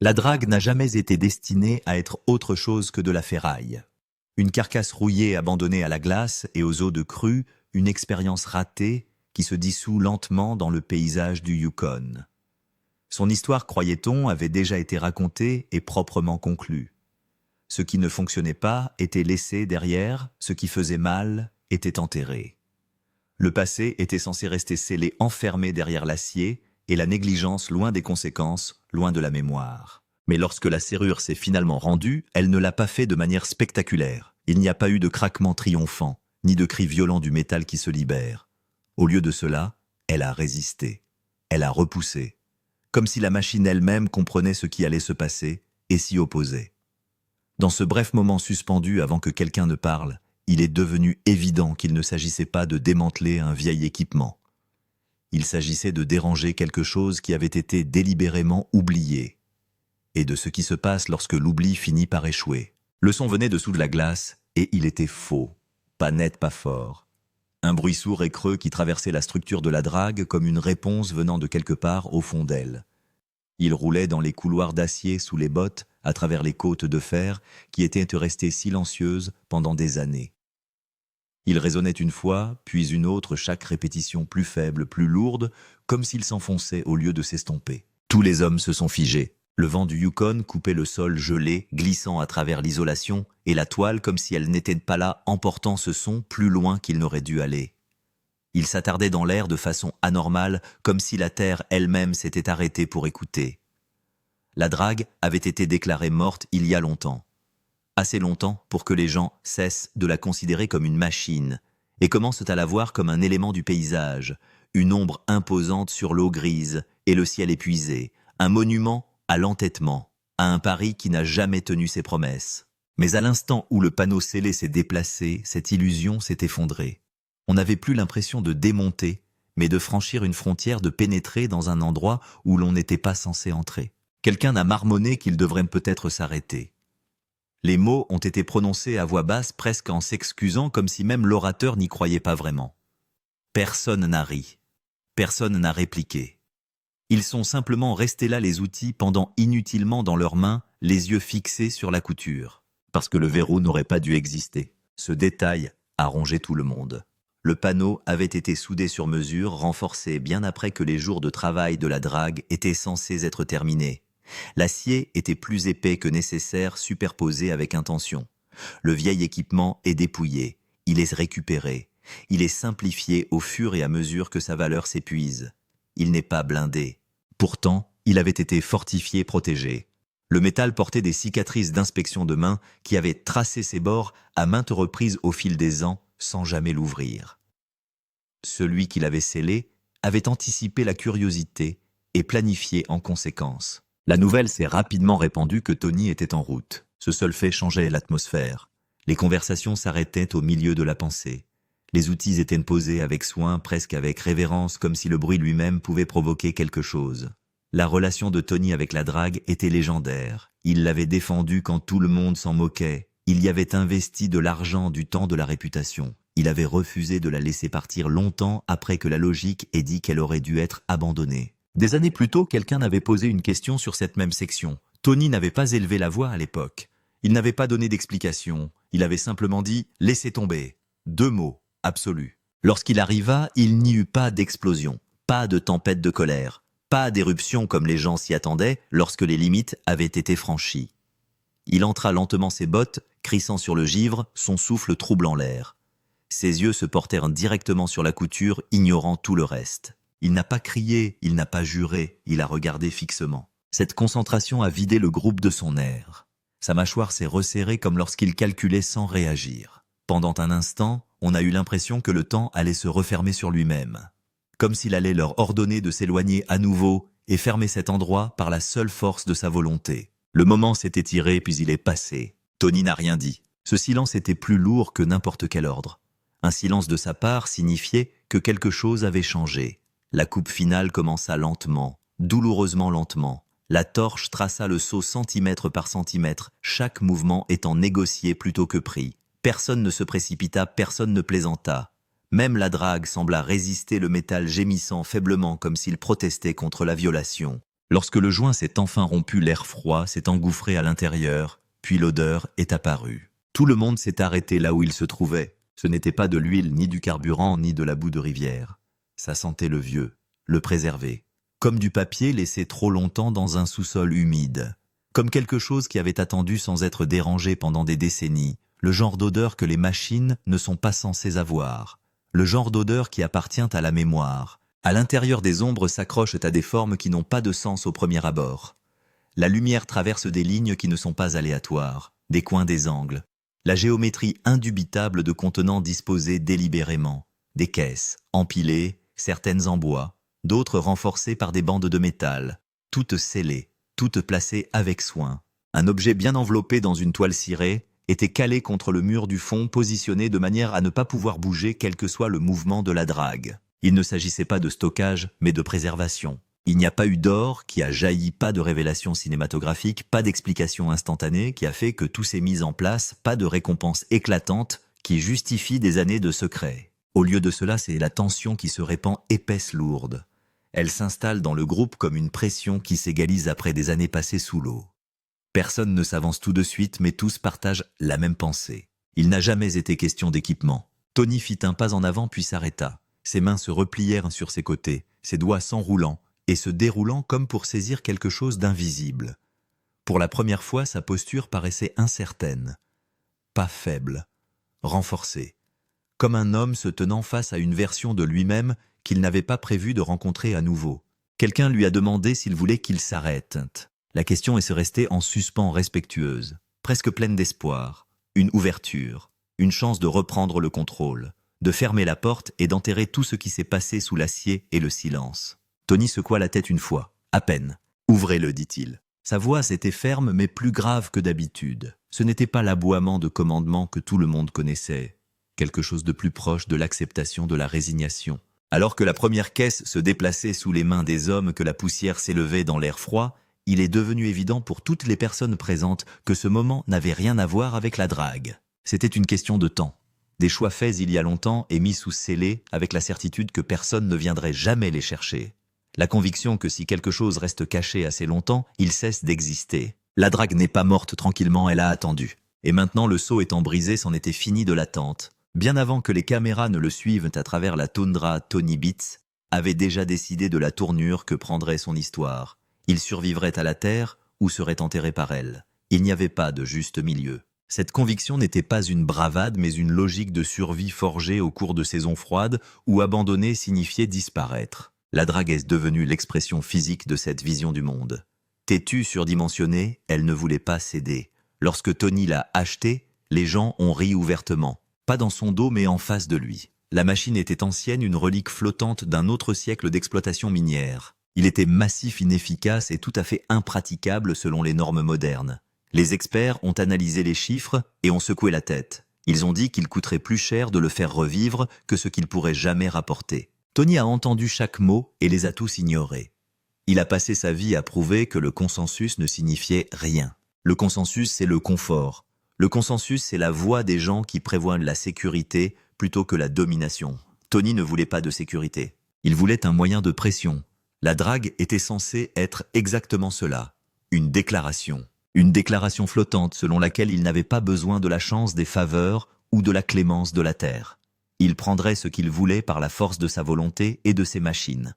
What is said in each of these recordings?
La drague n'a jamais été destinée à être autre chose que de la ferraille. Une carcasse rouillée abandonnée à la glace et aux eaux de crue, une expérience ratée qui se dissout lentement dans le paysage du Yukon. Son histoire, croyait-on, avait déjà été racontée et proprement conclue. Ce qui ne fonctionnait pas était laissé derrière, ce qui faisait mal était enterré. Le passé était censé rester scellé, enfermé derrière l'acier, et la négligence loin des conséquences, loin de la mémoire. Mais lorsque la serrure s'est finalement rendue, elle ne l'a pas fait de manière spectaculaire. Il n'y a pas eu de craquement triomphant, ni de cri violent du métal qui se libère. Au lieu de cela, elle a résisté. Elle a repoussé. Comme si la machine elle-même comprenait ce qui allait se passer et s'y opposait. Dans ce bref moment suspendu avant que quelqu'un ne parle, il est devenu évident qu'il ne s'agissait pas de démanteler un vieil équipement. Il s'agissait de déranger quelque chose qui avait été délibérément oublié. Et de ce qui se passe lorsque l'oubli finit par échouer. Le son venait dessous de la glace, et il était faux. Pas net, pas fort. Un bruit sourd et creux qui traversait la structure de la drague comme une réponse venant de quelque part au fond d'elle. Il roulait dans les couloirs d'acier sous les bottes, à travers les côtes de fer qui étaient restées silencieuses pendant des années. Il résonnait une fois, puis une autre, chaque répétition plus faible, plus lourde, comme s'il s'enfonçait au lieu de s'estomper. Tous les hommes se sont figés. Le vent du Yukon coupait le sol gelé, glissant à travers l'isolation, et la toile comme si elle n'était pas là, emportant ce son plus loin qu'il n'aurait dû aller. Il s'attardait dans l'air de façon anormale, comme si la terre elle-même s'était arrêtée pour écouter. La drague avait été déclarée morte il y a longtemps. Assez longtemps pour que les gens cessent de la considérer comme une machine et commencent à la voir comme un élément du paysage, une ombre imposante sur l'eau grise et le ciel épuisé, un monument à l'entêtement, à un Paris qui n'a jamais tenu ses promesses. Mais à l'instant où le panneau scellé s'est déplacé, cette illusion s'est effondrée. On n'avait plus l'impression de démonter, mais de franchir une frontière, de pénétrer dans un endroit où l'on n'était pas censé entrer. Quelqu'un a marmonné qu'il devrait peut-être s'arrêter. Les mots ont été prononcés à voix basse, presque en s'excusant, comme si même l'orateur n'y croyait pas vraiment. Personne n'a ri. Personne n'a répliqué. Ils sont simplement restés là, les outils, pendant inutilement dans leurs mains, les yeux fixés sur la couture. Parce que le verrou n'aurait pas dû exister. Ce détail a rongé tout le monde. Le panneau avait été soudé sur mesure, renforcé bien après que les jours de travail de la drague étaient censés être terminés. L'acier était plus épais que nécessaire, superposé avec intention. Le vieil équipement est dépouillé, il est récupéré, il est simplifié au fur et à mesure que sa valeur s'épuise. Il n'est pas blindé. Pourtant, il avait été fortifié, protégé. Le métal portait des cicatrices d'inspection de main qui avaient tracé ses bords à maintes reprises au fil des ans sans jamais l'ouvrir. Celui qui l'avait scellé avait anticipé la curiosité et planifié en conséquence. La nouvelle s'est rapidement répandue que Tony était en route. Ce seul fait changeait l'atmosphère. Les conversations s'arrêtaient au milieu de la pensée. Les outils étaient posés avec soin, presque avec révérence, comme si le bruit lui-même pouvait provoquer quelque chose. La relation de Tony avec la drague était légendaire. Il l'avait défendue quand tout le monde s'en moquait. Il y avait investi de l'argent, du temps, de la réputation. Il avait refusé de la laisser partir longtemps après que la logique ait dit qu'elle aurait dû être abandonnée. Des années plus tôt, quelqu'un avait posé une question sur cette même section. Tony n'avait pas élevé la voix à l'époque. Il n'avait pas donné d'explication. Il avait simplement dit « laissez tomber ». 2 mots, absolus. Lorsqu'il arriva, il n'y eut pas d'explosion, pas de tempête de colère, pas d'éruption comme les gens s'y attendaient lorsque les limites avaient été franchies. Il entra lentement ses bottes, crissant sur le givre, son souffle troublant l'air. Ses yeux se portèrent directement sur la couture, ignorant tout le reste. Il n'a pas crié, il n'a pas juré, il a regardé fixement. Cette concentration a vidé le groupe de son air. Sa mâchoire s'est resserrée comme lorsqu'il calculait sans réagir. Pendant un instant, on a eu l'impression que le temps allait se refermer sur lui-même. Comme s'il allait leur ordonner de s'éloigner à nouveau et fermer cet endroit par la seule force de sa volonté. Le moment s'est étiré puis il est passé. Tony n'a rien dit. Ce silence était plus lourd que n'importe quel ordre. Un silence de sa part signifiait que quelque chose avait changé. La coupe finale commença lentement, douloureusement lentement. La torche traça le saut centimètre par centimètre, chaque mouvement étant négocié plutôt que pris. Personne ne se précipita, personne ne plaisanta. Même la drague sembla résister, le métal gémissant faiblement comme s'il protestait contre la violation. Lorsque le joint s'est enfin rompu, l'air froid s'est engouffré à l'intérieur, puis l'odeur est apparue. Tout le monde s'est arrêté là où il se trouvait. Ce n'était pas de l'huile, ni du carburant, ni de la boue de rivière. Ça sentait le vieux, le préservé. Comme du papier laissé trop longtemps dans un sous-sol humide. Comme quelque chose qui avait attendu sans être dérangé pendant des décennies. Le genre d'odeur que les machines ne sont pas censées avoir. Le genre d'odeur qui appartient à la mémoire. À l'intérieur des ombres s'accrochent à des formes qui n'ont pas de sens au premier abord. La lumière traverse des lignes qui ne sont pas aléatoires, des coins, des angles. La géométrie indubitable de contenants disposés délibérément. Des caisses, empilées, certaines en bois, d'autres renforcées par des bandes de métal, toutes scellées, toutes placées avec soin. Un objet bien enveloppé dans une toile cirée était calé contre le mur du fond, positionné de manière à ne pas pouvoir bouger quel que soit le mouvement de la drague. Il ne s'agissait pas de stockage, mais de préservation. Il n'y a pas eu d'or qui a jailli, pas de révélation cinématographique, pas d'explication instantanée qui a fait que tout s'est mis en place, pas de récompense éclatante qui justifie des années de secret. Au lieu de cela, c'est la tension qui se répand épaisse, lourde. Elle s'installe dans le groupe comme une pression qui s'égalise après des années passées sous l'eau. Personne ne s'avance tout de suite, mais tous partagent la même pensée. Il n'a jamais été question d'équipement. Tony fit un pas en avant puis s'arrêta. Ses mains se replièrent sur ses côtés, ses doigts s'enroulant et se déroulant comme pour saisir quelque chose d'invisible. Pour la première fois, sa posture paraissait incertaine, pas faible, renforcée, comme un homme se tenant face à une version de lui-même qu'il n'avait pas prévu de rencontrer à nouveau. Quelqu'un lui a demandé s'il voulait qu'il s'arrête. La question est restée en suspens, respectueuse, presque pleine d'espoir, une ouverture, une chance de reprendre le contrôle, de fermer la porte et d'enterrer tout ce qui s'est passé sous l'acier et le silence. Tony secoua la tête une fois, à peine. « Ouvrez-le » dit-il. Sa voix s'était ferme mais plus grave que d'habitude. Ce n'était pas l'aboiement de commandement que tout le monde connaissait, quelque chose de plus proche de l'acceptation, de la résignation. Alors que la première caisse se déplaçait sous les mains des hommes, que la poussière s'élevait dans l'air froid, il est devenu évident pour toutes les personnes présentes que ce moment n'avait rien à voir avec la drague. C'était une question de temps. Des choix faits il y a longtemps et mis sous scellé avec la certitude que personne ne viendrait jamais les chercher. La conviction que si quelque chose reste caché assez longtemps, il cesse d'exister. La drague n'est pas morte tranquillement, elle a attendu. Et maintenant, le seau étant brisé, c'en était fini de l'attente. Bien avant que les caméras ne le suivent à travers la toundra, Tony Beats avait déjà décidé de la tournure que prendrait son histoire. Il survivrait à la Terre ou serait enterré par elle. Il n'y avait pas de juste milieu. Cette conviction n'était pas une bravade, mais une logique de survie forgée au cours de saisons froides où abandonner signifiait disparaître. La drague est devenue l'expression physique de cette vision du monde. Têtue, surdimensionnée, elle ne voulait pas céder. Lorsque Tony l'a achetée, les gens ont ri ouvertement. Pas dans son dos, mais en face de lui. La machine était ancienne, une relique flottante d'un autre siècle d'exploitation minière. Il était massif, inefficace et tout à fait impraticable selon les normes modernes. Les experts ont analysé les chiffres et ont secoué la tête. Ils ont dit qu'il coûterait plus cher de le faire revivre que ce qu'il pourrait jamais rapporter. Tony a entendu chaque mot et les a tous ignorés. Il a passé sa vie à prouver que le consensus ne signifiait rien. Le consensus, c'est le confort. Le consensus, c'est la voix des gens qui prévoient la sécurité plutôt que la domination. Tony ne voulait pas de sécurité. Il voulait un moyen de pression. La drague était censée être exactement cela, une déclaration. Une déclaration flottante selon laquelle il n'avait pas besoin de la chance, des faveurs ou de la clémence de la terre. Il prendrait ce qu'il voulait par la force de sa volonté et de ses machines.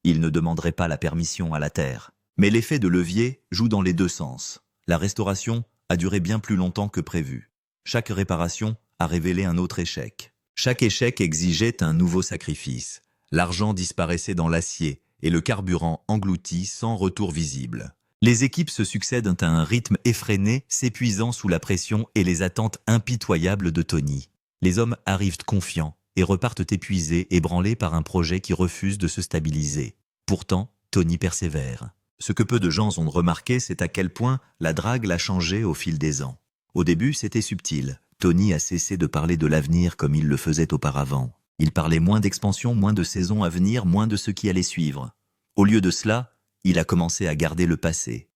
Il ne demanderait pas la permission à la terre. Mais l'effet de levier joue dans les deux sens. La restauration a duré bien plus longtemps que prévu. Chaque réparation a révélé un autre échec. Chaque échec exigeait un nouveau sacrifice. L'argent disparaissait dans l'acier et le carburant englouti sans retour visible. Les équipes se succèdent à un rythme effréné, s'épuisant sous la pression et les attentes impitoyables de Tony. Les hommes arrivent confiants et repartent épuisés, ébranlés par un projet qui refuse de se stabiliser. Pourtant, Tony persévère. Ce que peu de gens ont remarqué, c'est à quel point la drague l'a changé au fil des ans. Au début, c'était subtil. Tony a cessé de parler de l'avenir comme il le faisait auparavant. Il parlait moins d'expansion, moins de saisons à venir, moins de ce qui allait suivre. Au lieu de cela, il a commencé à garder le passé.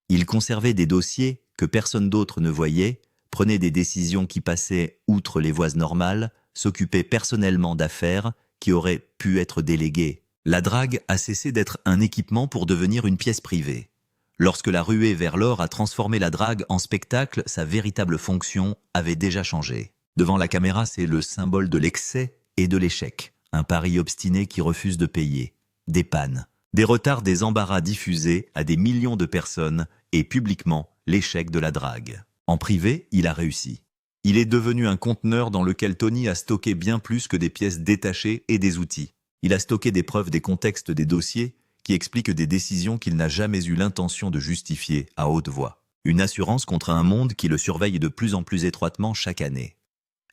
Il conservait des dossiers que personne d'autre ne voyait, prenait des décisions qui passaient outre les voies normales, s'occupait personnellement d'affaires qui auraient pu être déléguées. La drague a cessé d'être un équipement pour devenir une pièce privée. Lorsque la ruée vers l'or a transformé la drague en spectacle, sa véritable fonction avait déjà changé. Devant la caméra, c'est le symbole de l'excès et de l'échec. Un pari obstiné qui refuse de payer. Des pannes, des retards, des embarras diffusés à des millions de personnes et publiquement l'échec de la drague. En privé, il a réussi. Il est devenu un conteneur dans lequel Tony a stocké bien plus que des pièces détachées et des outils. Il a stocké des preuves, des contextes, des dossiers qui expliquent des décisions qu'il n'a jamais eu l'intention de justifier à haute voix. Une assurance contre un monde qui le surveille de plus en plus étroitement chaque année.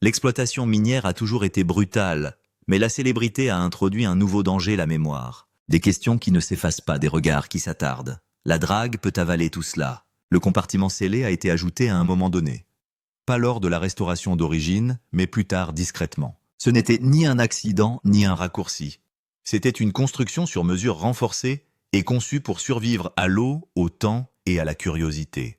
L'exploitation minière a toujours été brutale, mais la célébrité a introduit un nouveau danger, la mémoire. Des questions qui ne s'effacent pas, des regards qui s'attardent. La drague peut avaler tout cela. Le compartiment scellé a été ajouté à un moment donné. Pas lors de la restauration d'origine, mais plus tard discrètement. Ce n'était ni un accident, ni un raccourci. C'était une construction sur mesure renforcée et conçue pour survivre à l'eau, au temps et à la curiosité.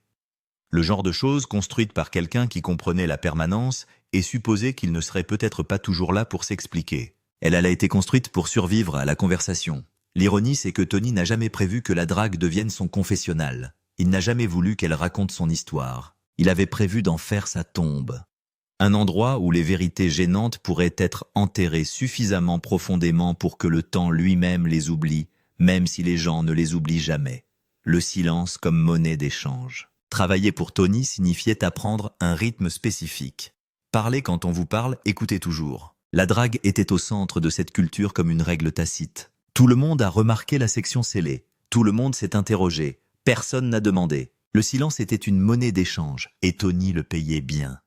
Le genre de choses construites par quelqu'un qui comprenait la permanence et supposait qu'il ne serait peut-être pas toujours là pour s'expliquer. Elle a été construite pour survivre à la conversation. L'ironie, c'est que Tony n'a jamais prévu que la drague devienne son confessionnal. Il n'a jamais voulu qu'elle raconte son histoire. Il avait prévu d'en faire sa tombe. Un endroit où les vérités gênantes pourraient être enterrées suffisamment profondément pour que le temps lui-même les oublie, même si les gens ne les oublient jamais. Le silence comme monnaie d'échange. Travailler pour Tony signifiait apprendre un rythme spécifique. Parler quand on vous parle, écoutez toujours. La drague était au centre de cette culture comme une règle tacite. Tout le monde a remarqué la section scellée. Tout le monde s'est interrogé. Personne n'a demandé. Le silence était une monnaie d'échange, et Tony le payait bien.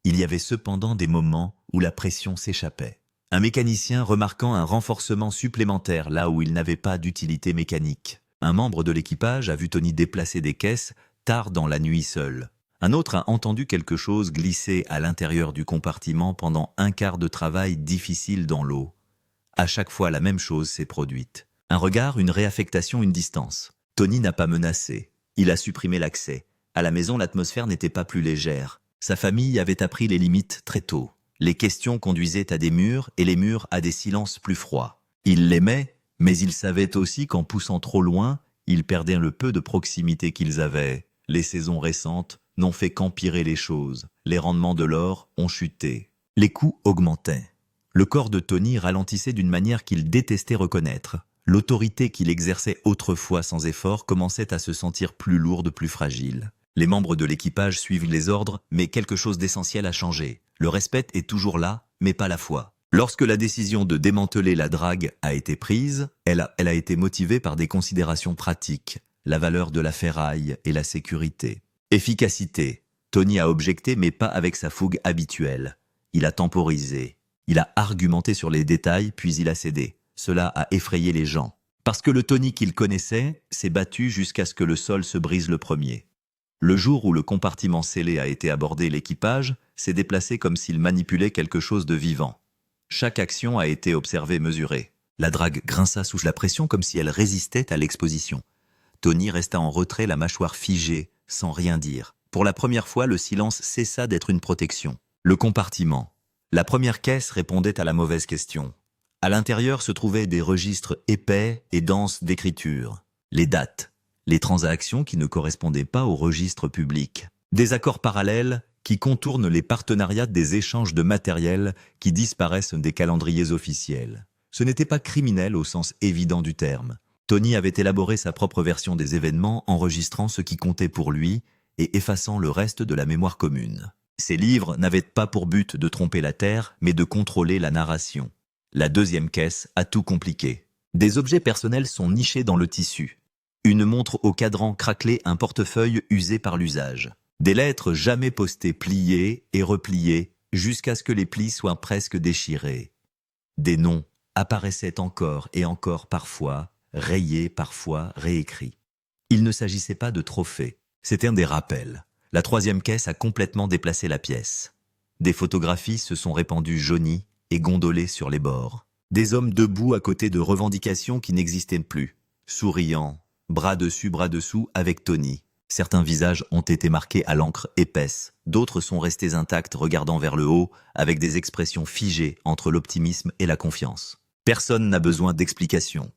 Il y avait cependant des moments où la pression s'échappait. Un mécanicien remarquant un renforcement supplémentaire là où il n'avait pas d'utilité mécanique. Un membre de l'équipage a vu Tony déplacer des caisses tard dans la nuit seul. Un autre a entendu quelque chose glisser à l'intérieur du compartiment pendant un quart de travail difficile dans l'eau. À chaque fois, la même chose s'est produite. Un regard, une réaffectation, une distance. Tony n'a pas menacé. Il a supprimé l'accès. À la maison, l'atmosphère n'était pas plus légère. Sa famille avait appris les limites très tôt. Les questions conduisaient à des murs et les murs à des silences plus froids. Il l'aimait, mais il savait aussi qu'en poussant trop loin, ils perdaient le peu de proximité qu'ils avaient. Les saisons récentes n'ont fait qu'empirer les choses. Les rendements de l'or ont chuté. Les coûts augmentaient. Le corps de Tony ralentissait d'une manière qu'il détestait reconnaître. L'autorité qu'il exerçait autrefois sans effort commençait à se sentir plus lourde, plus fragile. Les membres de l'équipage suivent les ordres, mais quelque chose d'essentiel a changé. Le respect est toujours là, mais pas la foi. Lorsque la décision de démanteler la drague a été prise, elle a été motivée par des considérations pratiques, la valeur de la ferraille et la sécurité. Efficacité. Tony a objecté, mais pas avec sa fougue habituelle. Il a temporisé. Il a argumenté sur les détails, puis il a cédé. Cela a effrayé les gens. Parce que le Tony qu'il connaissait s'est battu jusqu'à ce que le sol se brise le premier. Le jour où le compartiment scellé a été abordé, l'équipage s'est déplacé comme s'il manipulait quelque chose de vivant. Chaque action a été observée, mesurée. La drague grinça sous la pression comme si elle résistait à l'exposition. Tony resta en retrait, la mâchoire figée, sans rien dire. Pour la première fois, le silence cessa d'être une protection. Le compartiment. La première caisse répondait à la mauvaise question. À l'intérieur se trouvaient des registres épais et denses d'écriture. Les dates. Les transactions qui ne correspondaient pas au registre public. Des accords parallèles qui contournent les partenariats, des échanges de matériel qui disparaissent des calendriers officiels. Ce n'était pas criminel au sens évident du terme. Tony avait élaboré sa propre version des événements, enregistrant ce qui comptait pour lui et effaçant le reste de la mémoire commune. Ces livres n'avaient pas pour but de tromper la Terre, mais de contrôler la narration. La deuxième caisse a tout compliqué. Des objets personnels sont nichés dans le tissu. Une montre au cadran craquelé, un portefeuille usé par l'usage. Des lettres jamais postées, pliées et repliées, jusqu'à ce que les plis soient presque déchirés. Des noms apparaissaient encore et encore parfois, rayés, parfois réécrits. Il ne s'agissait pas de trophées, c'était un des rappels. La troisième caisse a complètement déplacé la pièce. Des photographies se sont répandues jaunies et gondolées sur les bords. Des hommes debout à côté de revendications qui n'existaient plus, souriant, bras dessus, bras dessous, avec Tony. Certains visages ont été marqués à l'encre épaisse, d'autres sont restés intacts regardant vers le haut, avec des expressions figées entre l'optimisme et la confiance. Personne n'a besoin d'explication.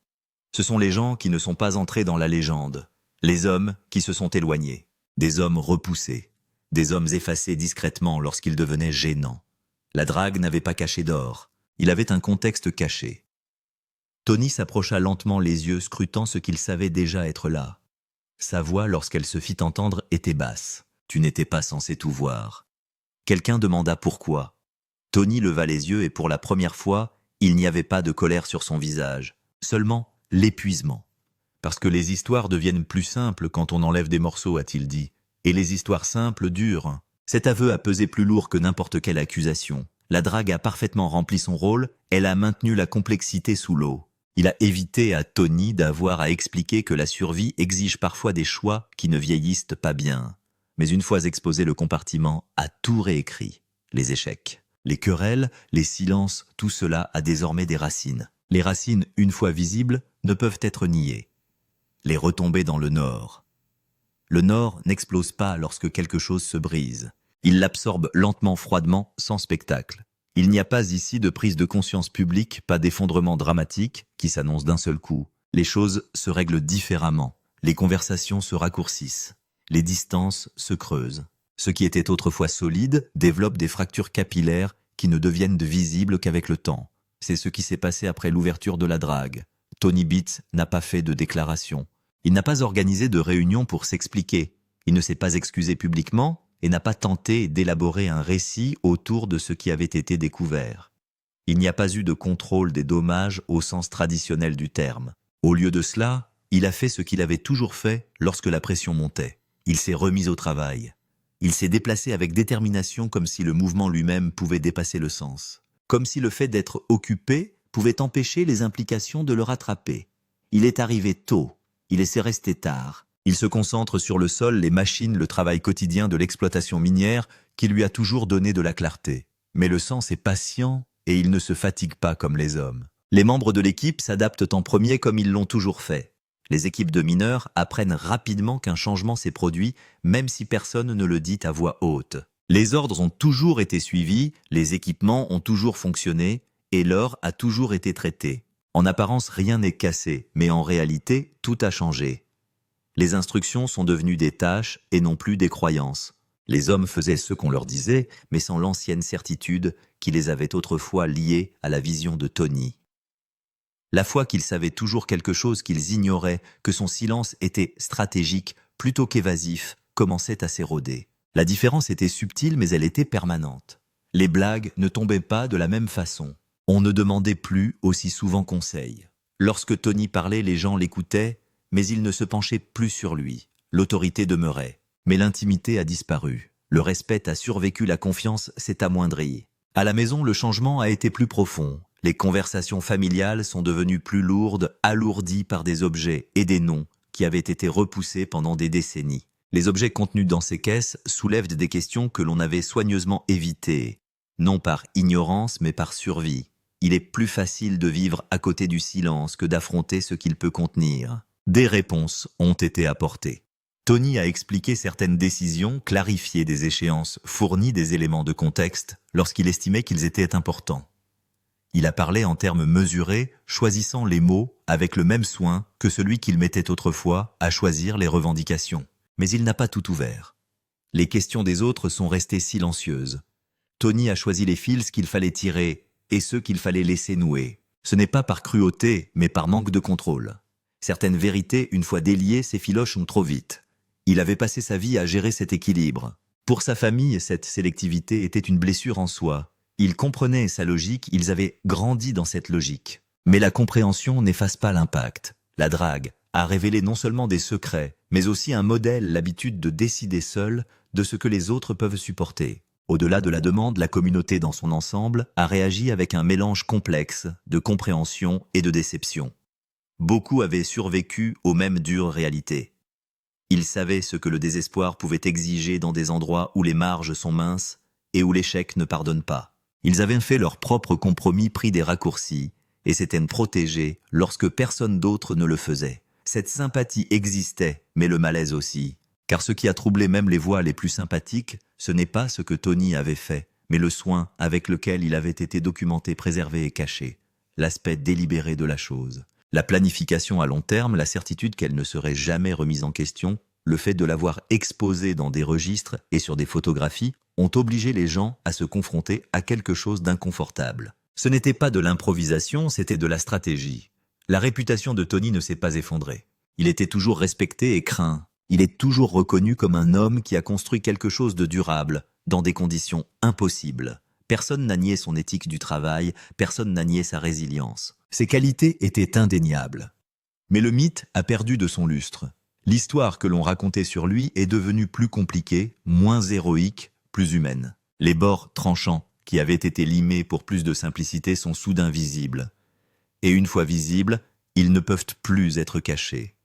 Ce sont les gens qui ne sont pas entrés dans la légende, les hommes qui se sont éloignés, des hommes repoussés, des hommes effacés discrètement lorsqu'ils devenaient gênants. La drague n'avait pas caché d'or, il avait un contexte caché. Tony s'approcha lentement les yeux, scrutant ce qu'il savait déjà être là. Sa voix, lorsqu'elle se fit entendre, était basse. Tu n'étais pas censé tout voir. Quelqu'un demanda pourquoi. Tony leva les yeux et pour la première fois, il n'y avait pas de colère sur son visage, seulement l'épuisement. Parce que les histoires deviennent plus simples quand on enlève des morceaux, a-t-il dit. Et les histoires simples durent. Cet aveu a pesé plus lourd que n'importe quelle accusation. La drague a parfaitement rempli son rôle, elle a maintenu la complexité sous l'eau. Il a évité à Tony d'avoir à expliquer que la survie exige parfois des choix qui ne vieillissent pas bien. Mais une fois exposé, le compartiment a tout réécrit. Les échecs, les querelles, les silences, tout cela a désormais des racines. Les racines, une fois visibles, ne peuvent être niées. Les retombées dans le Nord. Le Nord n'explose pas lorsque quelque chose se brise. Il l'absorbe lentement, froidement, sans spectacle. Il n'y a pas ici de prise de conscience publique, pas d'effondrement dramatique qui s'annonce d'un seul coup. Les choses se règlent différemment. Les conversations se raccourcissent. Les distances se creusent. Ce qui était autrefois solide développe des fractures capillaires qui ne deviennent visibles qu'avec le temps. C'est ce qui s'est passé après l'ouverture de la drague. Tony Beats n'a pas fait de déclaration. Il n'a pas organisé de réunion pour s'expliquer. Il ne s'est pas excusé publiquement et n'a pas tenté d'élaborer un récit autour de ce qui avait été découvert. Il n'y a pas eu de contrôle des dommages au sens traditionnel du terme. Au lieu de cela, il a fait ce qu'il avait toujours fait lorsque la pression montait. Il s'est remis au travail. Il s'est déplacé avec détermination comme si le mouvement lui-même pouvait dépasser le sens. Comme si le fait d'être occupé pouvait empêcher les implications de le rattraper. Il est arrivé tôt, il s'est resté tard. Il se concentre sur le sol, les machines, le travail quotidien de l'exploitation minière qui lui a toujours donné de la clarté. Mais le sens est patient et il ne se fatigue pas comme les hommes. Les membres de l'équipe s'adaptent en premier comme ils l'ont toujours fait. Les équipes de mineurs apprennent rapidement qu'un changement s'est produit, même si personne ne le dit à voix haute. Les ordres ont toujours été suivis, les équipements ont toujours fonctionné, et l'or a toujours été traité. En apparence, rien n'est cassé, mais en réalité, tout a changé. Les instructions sont devenues des tâches et non plus des croyances. Les hommes faisaient ce qu'on leur disait, mais sans l'ancienne certitude qui les avait autrefois liés à la vision de Tony. La foi qu'ils savaient toujours quelque chose qu'ils ignoraient, que son silence était stratégique plutôt qu'évasif, commençait à s'éroder. La différence était subtile, mais elle était permanente. Les blagues ne tombaient pas de la même façon. On ne demandait plus aussi souvent conseil. Lorsque Tony parlait, les gens l'écoutaient, mais ils ne se penchaient plus sur lui. L'autorité demeurait. Mais l'intimité a disparu. Le respect a survécu, la confiance s'est amoindrie. À la maison, le changement a été plus profond. Les conversations familiales sont devenues plus lourdes, alourdies par des objets et des noms qui avaient été repoussés pendant des décennies. Les objets contenus dans ces caisses soulèvent des questions que l'on avait soigneusement évitées, non par ignorance mais par survie. Il est plus facile de vivre à côté du silence que d'affronter ce qu'il peut contenir. Des réponses ont été apportées. Tony a expliqué certaines décisions, clarifié des échéances, fourni des éléments de contexte lorsqu'il estimait qu'ils étaient importants. Il a parlé en termes mesurés, choisissant les mots avec le même soin que celui qu'il mettait autrefois à choisir les revendications. Mais il n'a pas tout ouvert. Les questions des autres sont restées silencieuses. Tony a choisi les fils qu'il fallait tirer et ceux qu'il fallait laisser nouer. Ce n'est pas par cruauté, mais par manque de contrôle. Certaines vérités, une fois déliées, s'effilochent trop vite. Il avait passé sa vie à gérer cet équilibre. Pour sa famille, cette sélectivité était une blessure en soi. Ils comprenaient sa logique, ils avaient grandi dans cette logique. Mais la compréhension n'efface pas l'impact. La drague a révélé non seulement des secrets, mais aussi un modèle, l'habitude de décider seul de ce que les autres peuvent supporter. Au-delà de la demande, la communauté dans son ensemble a réagi avec un mélange complexe de compréhension et de déception. Beaucoup avaient survécu aux mêmes dures réalités. Ils savaient ce que le désespoir pouvait exiger dans des endroits où les marges sont minces et où l'échec ne pardonne pas. Ils avaient fait leur propre compromis, pris des raccourcis, et s'étaient protégés lorsque personne d'autre ne le faisait. Cette sympathie existait, mais le malaise aussi. Car ce qui a troublé même les voix les plus sympathiques, ce n'est pas ce que Tony avait fait, mais le soin avec lequel il avait été documenté, préservé et caché. l'aspect délibéré de la chose. La planification à long terme, la certitude qu'elle ne serait jamais remise en question, le fait de l'avoir exposée dans des registres et sur des photographies ont obligé les gens à se confronter à quelque chose d'inconfortable. Ce n'était pas de l'improvisation, c'était de la stratégie. La réputation de Tony ne s'est pas effondrée. Il était toujours respecté et craint. Il est toujours reconnu comme un homme qui a construit quelque chose de durable, dans des conditions impossibles. Personne n'a nié son éthique du travail, personne n'a nié sa résilience. Ses qualités étaient indéniables. Mais le mythe a perdu de son lustre. L'histoire que l'on racontait sur lui est devenue plus compliquée, moins héroïque, plus humaine. Les bords tranchants, qui avaient été limés pour plus de simplicité, sont soudain visibles. Et une fois visibles, ils ne peuvent plus être cachés.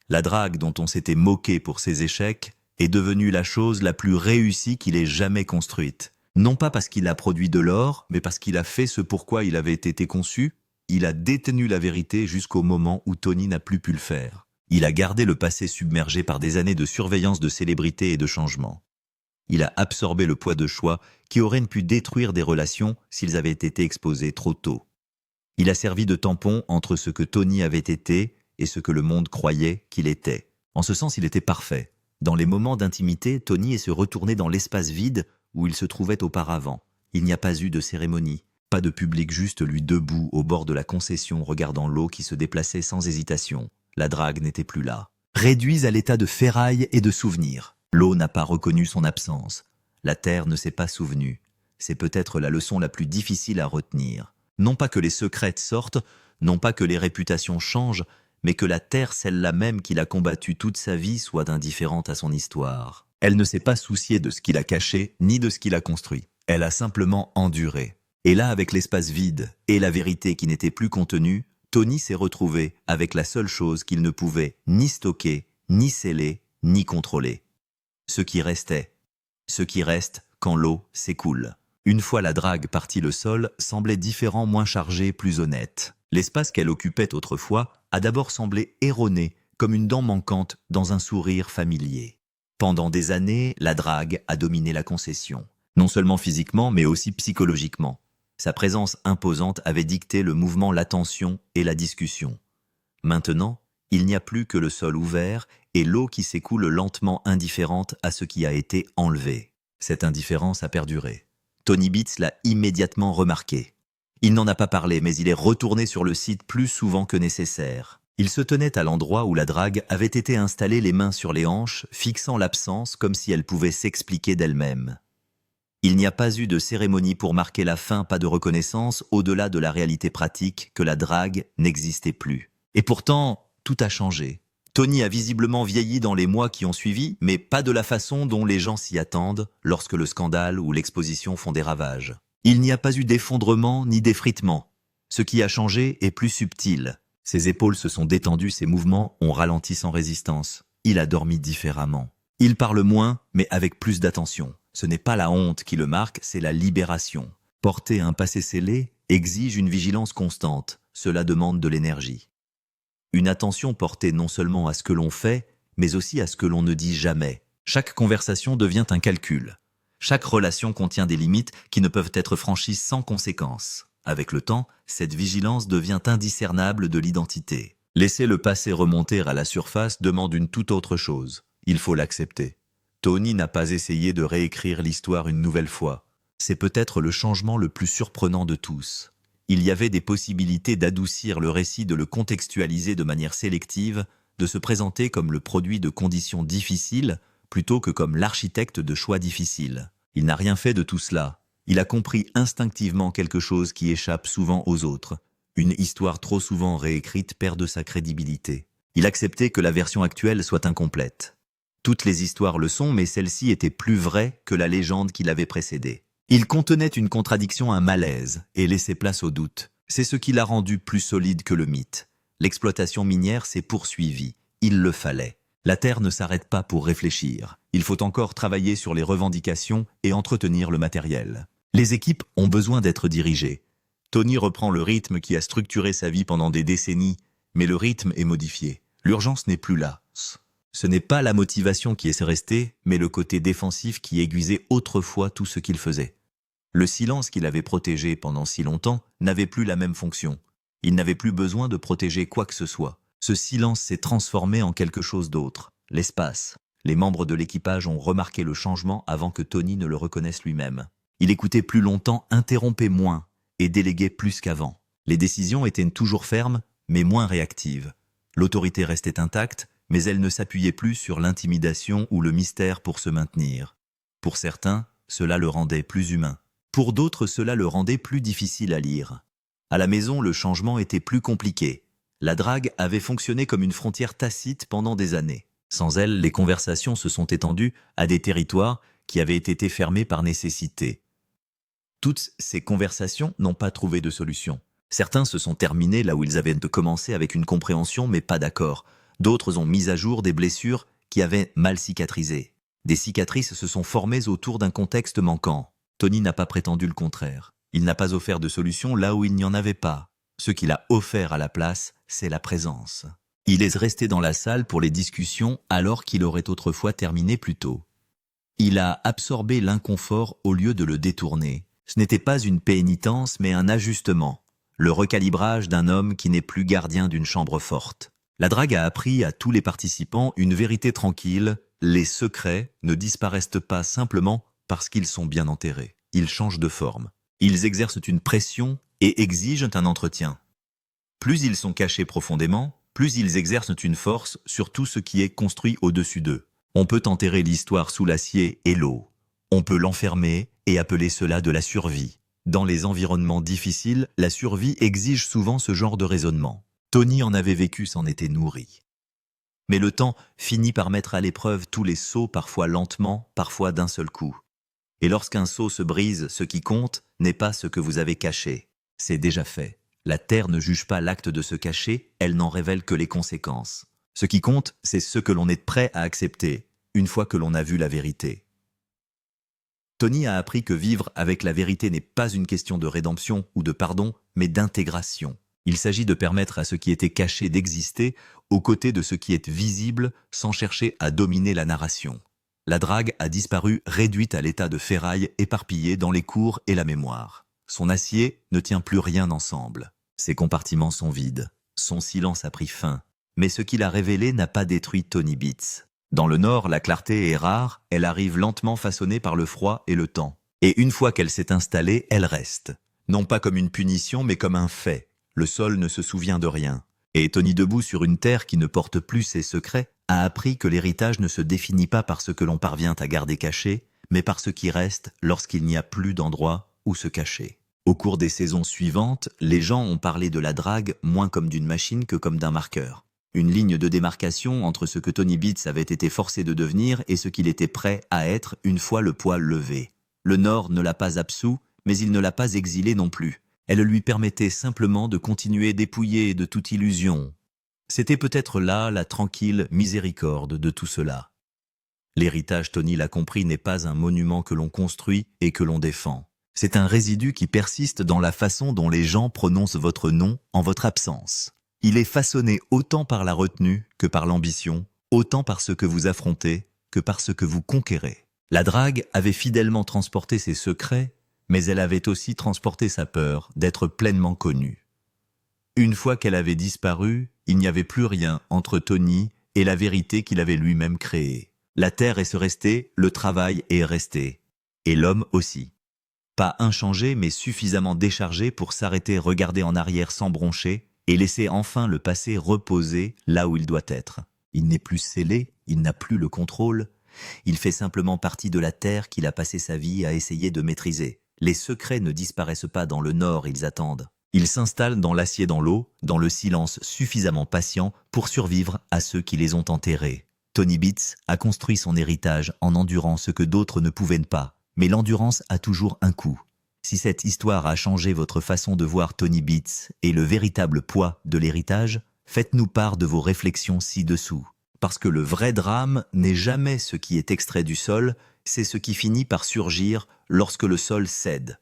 La drague dont on s'était moqué pour ses échecs est devenue la chose la plus réussie qu'il ait jamais construite. Non pas parce qu'il a produit de l'or, mais parce qu'il a fait ce pourquoi il avait été conçu. Il a détenu la vérité jusqu'au moment où Tony n'a plus pu le faire. Il a gardé le passé submergé par des années de surveillance de célébrités et de changements. Il a absorbé le poids de choix qui auraient pu détruire des relations s'ils avaient été exposés trop tôt. Il a servi de tampon entre ce que Tony avait été et ce que le monde croyait qu'il était. En ce sens, il était parfait. Dans les moments d'intimité, Tony est se retourné dans l'espace vide où il se trouvait auparavant. Il n'y a pas eu de cérémonie, pas de public, juste lui debout au bord de la concession regardant l'eau qui se déplaçait sans hésitation. La drague n'était plus là. Réduits à l'état de ferraille et de souvenir. L'eau n'a pas reconnu son absence. La terre ne s'est pas souvenue. C'est peut-être la leçon la plus difficile à retenir. Non pas que les secrets sortent, non pas que les réputations changent, mais que la terre, celle-là même qu'il a combattue toute sa vie, soit indifférente à son histoire. Elle ne s'est pas souciée de ce qu'il a caché, ni de ce qu'il a construit. Elle a simplement enduré. Et là, avec l'espace vide et la vérité qui n'était plus contenue, Tony s'est retrouvé avec la seule chose qu'il ne pouvait ni stocker, ni sceller, ni contrôler. Ce qui restait. Ce qui reste quand l'eau s'écoule. Une fois la drague partie, le sol semblait différent, moins chargé, plus honnête. L'espace qu'elle occupait autrefois a d'abord semblé erroné, comme une dent manquante dans un sourire familier. Pendant des années, la drague a dominé la concession. Non seulement physiquement, mais aussi psychologiquement. Sa présence imposante avait dicté le mouvement, l'attention et la discussion. Maintenant, il n'y a plus que le sol ouvert et l'eau qui s'écoule lentement, indifférente à ce qui a été enlevé. Cette indifférence a perduré. Tony Beats l'a immédiatement remarqué. Il n'en a pas parlé, mais il est retourné sur le site plus souvent que nécessaire. Il se tenait à l'endroit où la drague avait été installée, les mains sur les hanches, fixant l'absence comme si elle pouvait s'expliquer d'elle-même. Il n'y a pas eu de cérémonie pour marquer la fin, pas de reconnaissance, au-delà de la réalité pratique que la drague n'existait plus. Et pourtant, tout a changé. Tony a visiblement vieilli dans les mois qui ont suivi, mais pas de la façon dont les gens s'y attendent lorsque le scandale ou l'exposition font des ravages. Il n'y a pas eu d'effondrement ni d'effritement. Ce qui a changé est plus subtil. Ses épaules se sont détendues, ses mouvements ont ralenti sans résistance. Il a dormi différemment. Il parle moins, mais avec plus d'attention. Ce n'est pas la honte qui le marque, c'est la libération. Porter un passé scellé exige une vigilance constante. Cela demande de l'énergie. Une attention portée non seulement à ce que l'on fait, mais aussi à ce que l'on ne dit jamais. Chaque conversation devient un calcul. Chaque relation contient des limites qui ne peuvent être franchies sans conséquence. Avec le temps, cette vigilance devient indiscernable de l'identité. Laisser le passé remonter à la surface demande une toute autre chose. Il faut l'accepter. Tony n'a pas essayé de réécrire l'histoire une nouvelle fois. C'est peut-être le changement le plus surprenant de tous. Il y avait des possibilités d'adoucir le récit, de le contextualiser de manière sélective, de se présenter comme le produit de conditions difficiles plutôt que comme l'architecte de choix difficiles. Il n'a rien fait de tout cela. Il a compris instinctivement quelque chose qui échappe souvent aux autres. Une histoire trop souvent réécrite perd de sa crédibilité. Il acceptait que la version actuelle soit incomplète. Toutes les histoires le sont, mais celle-ci était plus vraie que la légende qui l'avait précédée. Il contenait une contradiction, un malaise, et laissait place au doute. C'est ce qui l'a rendu plus solide que le mythe. L'exploitation minière s'est poursuivie. Il le fallait. La Terre ne s'arrête pas pour réfléchir. Il faut encore travailler sur les revendications et entretenir le matériel. Les équipes ont besoin d'être dirigées. Tony reprend le rythme qui a structuré sa vie pendant des décennies, mais le rythme est modifié. L'urgence n'est plus là. Ce n'est pas la motivation qui est restée, mais le côté défensif qui aiguisait autrefois tout ce qu'il faisait. Le silence qu'il avait protégé pendant si longtemps n'avait plus la même fonction. Il n'avait plus besoin de protéger quoi que ce soit. Ce silence s'est transformé en quelque chose d'autre, l'espace. Les membres de l'équipage ont remarqué le changement avant que Tony ne le reconnaisse lui-même. Il écoutait plus longtemps, interrompait moins et déléguait plus qu'avant. Les décisions étaient toujours fermes, mais moins réactives. L'autorité restait intacte, mais elle ne s'appuyait plus sur l'intimidation ou le mystère pour se maintenir. Pour certains, cela le rendait plus humain. Pour d'autres, cela le rendait plus difficile à lire. À la maison, le changement était plus compliqué. La drague avait fonctionné comme une frontière tacite pendant des années. Sans elle, les conversations se sont étendues à des territoires qui avaient été fermés par nécessité. Toutes ces conversations n'ont pas trouvé de solution. Certains se sont terminés là où ils avaient commencé avec une compréhension mais pas d'accord. D'autres ont mis à jour des blessures qui avaient mal cicatrisé. Des cicatrices se sont formées autour d'un contexte manquant. Tony n'a pas prétendu le contraire. Il n'a pas offert de solution là où il n'y en avait pas. Ce qu'il a offert à la place, c'est la présence. Il est resté dans la salle pour les discussions alors qu'il aurait autrefois terminé plus tôt. Il a absorbé l'inconfort au lieu de le détourner. Ce n'était pas une pénitence mais un ajustement. Le recalibrage d'un homme qui n'est plus gardien d'une chambre forte. La drague a appris à tous les participants une vérité tranquille. Les secrets ne disparaissent pas simplement parce qu'ils sont bien enterrés. Ils changent de forme. Ils exercent une pression et exigent un entretien. Plus ils sont cachés profondément, plus ils exercent une force sur tout ce qui est construit au-dessus d'eux. On peut enterrer l'histoire sous l'acier et l'eau. On peut l'enfermer et appeler cela de la survie. Dans les environnements difficiles, la survie exige souvent ce genre de raisonnement. Tony en avait vécu, s'en était nourri. Mais le temps finit par mettre à l'épreuve tous les seaux, parfois lentement, parfois d'un seul coup. Et lorsqu'un seau se brise, ce qui compte n'est pas ce que vous avez caché. C'est déjà fait. La terre ne juge pas l'acte de se cacher, elle n'en révèle que les conséquences. Ce qui compte, c'est ce que l'on est prêt à accepter, une fois que l'on a vu la vérité. Tony a appris que vivre avec la vérité n'est pas une question de rédemption ou de pardon, mais d'intégration. Il s'agit de permettre à ce qui était caché d'exister aux côtés de ce qui est visible sans chercher à dominer la narration. La drague a disparu réduite à l'état de ferraille éparpillée dans les cours et la mémoire. Son acier ne tient plus rien ensemble. Ses compartiments sont vides. Son silence a pris fin. Mais ce qu'il a révélé n'a pas détruit Tony Beats. Dans le nord, la clarté est rare, elle arrive lentement façonnée par le froid et le temps. Et une fois qu'elle s'est installée, elle reste. Non pas comme une punition, mais comme un fait. Le sol ne se souvient de rien. Et Tony, debout sur une terre qui ne porte plus ses secrets, a appris que l'héritage ne se définit pas par ce que l'on parvient à garder caché, mais par ce qui reste lorsqu'il n'y a plus d'endroit où se cacher. Au cours des saisons suivantes, les gens ont parlé de la drague moins comme d'une machine que comme d'un marqueur. Une ligne de démarcation entre ce que Tony Beats avait été forcé de devenir et ce qu'il était prêt à être une fois le poids levé. Le Nord ne l'a pas absous, mais il ne l'a pas exilé non plus. Elle lui permettait simplement de continuer dépouillé de toute illusion. C'était peut-être là la tranquille miséricorde de tout cela. L'héritage, Tony l'a compris, n'est pas un monument que l'on construit et que l'on défend. C'est un résidu qui persiste dans la façon dont les gens prononcent votre nom en votre absence. Il est façonné autant par la retenue que par l'ambition, autant par ce que vous affrontez que par ce que vous conquérez. La drague avait fidèlement transporté ses secrets, mais elle avait aussi transporté sa peur d'être pleinement connue. Une fois qu'elle avait disparu, il n'y avait plus rien entre Tony et la vérité qu'il avait lui-même créée. La terre est restée, le travail est resté, et l'homme aussi. Pas inchangé, mais suffisamment déchargé pour s'arrêter, regarder en arrière sans broncher, et laisser enfin le passé reposer là où il doit être. Il n'est plus scellé, il n'a plus le contrôle. Il fait simplement partie de la terre qu'il a passé sa vie à essayer de maîtriser. Les secrets ne disparaissent pas dans le nord, ils attendent. Ils s'installent dans l'acier, dans l'eau, dans le silence suffisamment patient pour survivre à ceux qui les ont enterrés. Tony Beats a construit son héritage en endurant ce que d'autres ne pouvaient pas. Mais l'endurance a toujours un coût. Si cette histoire a changé votre façon de voir Tony Beats et le véritable poids de l'héritage, faites-nous part de vos réflexions ci-dessous. Parce que le vrai drame n'est jamais ce qui est extrait du sol, c'est ce qui finit par surgir lorsque le sol cède.